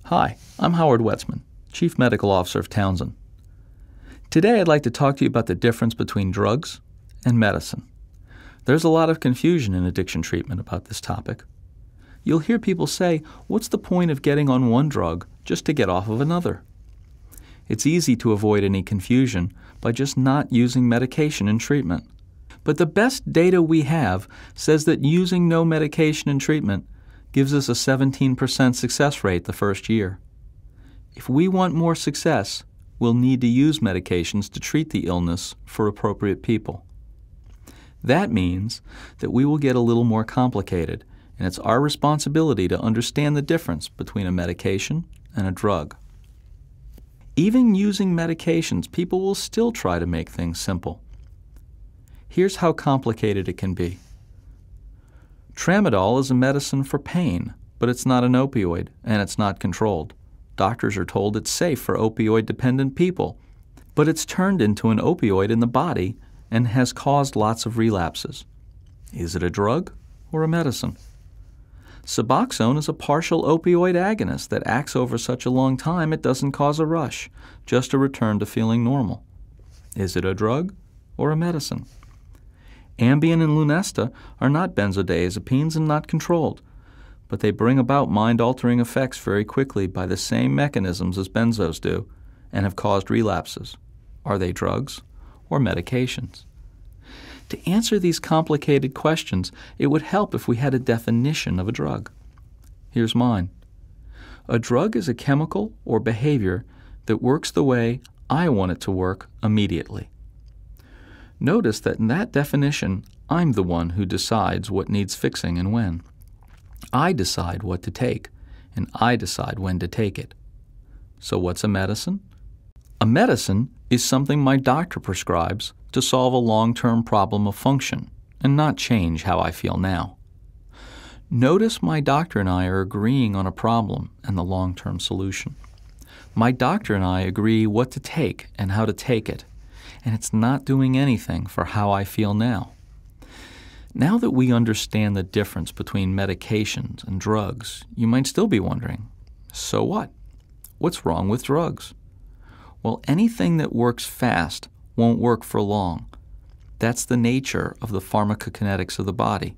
Hi, I'm Howard Wetzman, Chief Medical Officer of Townsend. Today I'd like to talk to you about the difference between drugs and medicine. There's a lot of confusion in addiction treatment about this topic. You'll hear people say, what's the point of getting on one drug just to get off of another? It's easy to avoid any confusion by just not using medication in treatment. But the best data we have says that using no medication in treatment gives us a 17% success rate the first year. If we want more success, we'll need to use medications to treat the illness for appropriate people. That means that we will get a little more complicated, and it's our responsibility to understand the difference between a medication and a drug. Even using medications, people will still try to make things simple. Here's how complicated it can be. Tramadol is a medicine for pain, but it's not an opioid, and it's not controlled. Doctors are told it's safe for opioid-dependent people, but it's turned into an opioid in the body and has caused lots of relapses. Is it a drug or a medicine? Suboxone is a partial opioid agonist that acts over such a long time it doesn't cause a rush, just a return to feeling normal. Is it a drug or a medicine? Ambien and Lunesta are not benzodiazepines and not controlled, but they bring about mind-altering effects very quickly by the same mechanisms as benzos do and have caused relapses. Are they drugs or medications? To answer these complicated questions, it would help if we had a definition of a drug. Here's mine. A drug is a chemical or behavior that works the way I want it to work immediately. Notice that in that definition, I'm the one who decides what needs fixing and when. I decide what to take, and I decide when to take it. So what's a medicine? A medicine is something my doctor prescribes to solve a long-term problem of function and not change how I feel now. Notice my doctor and I are agreeing on a problem and the long-term solution. My doctor and I agree what to take and how to take it, and it's not doing anything for how I feel now. Now that we understand the difference between medications and drugs, you might still be wondering, so what? What's wrong with drugs? Well, anything that works fast won't work for long. That's the nature of the pharmacokinetics of the body.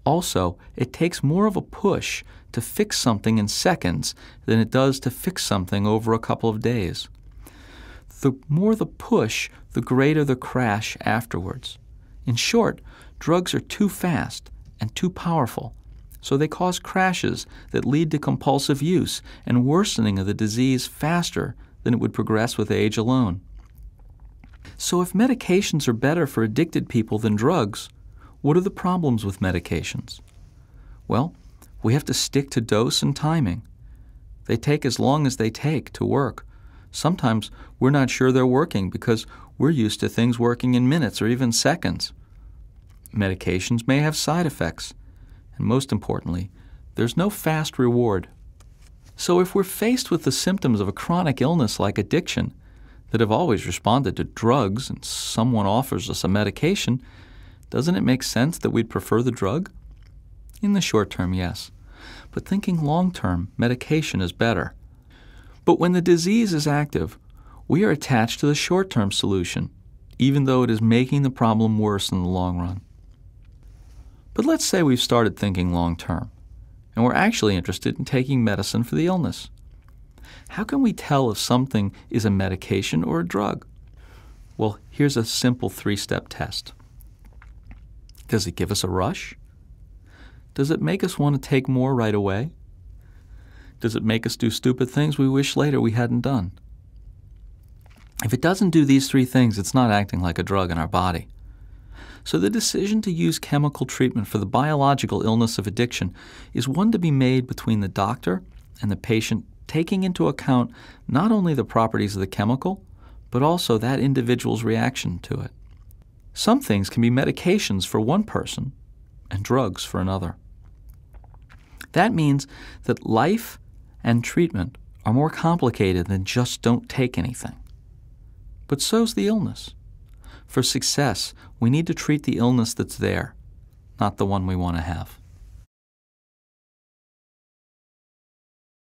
Also, it takes more of a push to fix something in seconds than it does to fix something over a couple of days. The more the push, the greater the crash afterwards. In short, drugs are too fast and too powerful, so they cause crashes that lead to compulsive use and worsening of the disease faster than it would progress with age alone. So if medications are better for addicted people than drugs, what are the problems with medications? Well, we have to stick to dose and timing. They take as long as they take to work. Sometimes we're not sure they're working because we're used to things working in minutes or even seconds. Medications may have side effects, and most importantly, there's no fast reward. So if we're faced with the symptoms of a chronic illness like addiction that have always responded to drugs and someone offers us a medication, doesn't it make sense that we'd prefer the drug? In the short term, yes, but thinking long term, medication is better. But when the disease is active, we are attached to the short-term solution, even though it is making the problem worse in the long run. But let's say we've started thinking long-term, and we're actually interested in taking medicine for the illness. How can we tell if something is a medication or a drug? Well, here's a simple 3-step test. Does it give us a rush? Does it make us want to take more right away? Does it make us do stupid things we wish later we hadn't done? If it doesn't do these 3 things, it's not acting like a drug in our body. So the decision to use chemical treatment for the biological illness of addiction is one to be made between the doctor and the patient, taking into account not only the properties of the chemical, but also that individual's reaction to it. Some things can be medications for one person and drugs for another. That means that life and treatment are more complicated than just don't take anything. But so's the illness. For success, we need to treat the illness that's there, not the one we want to have.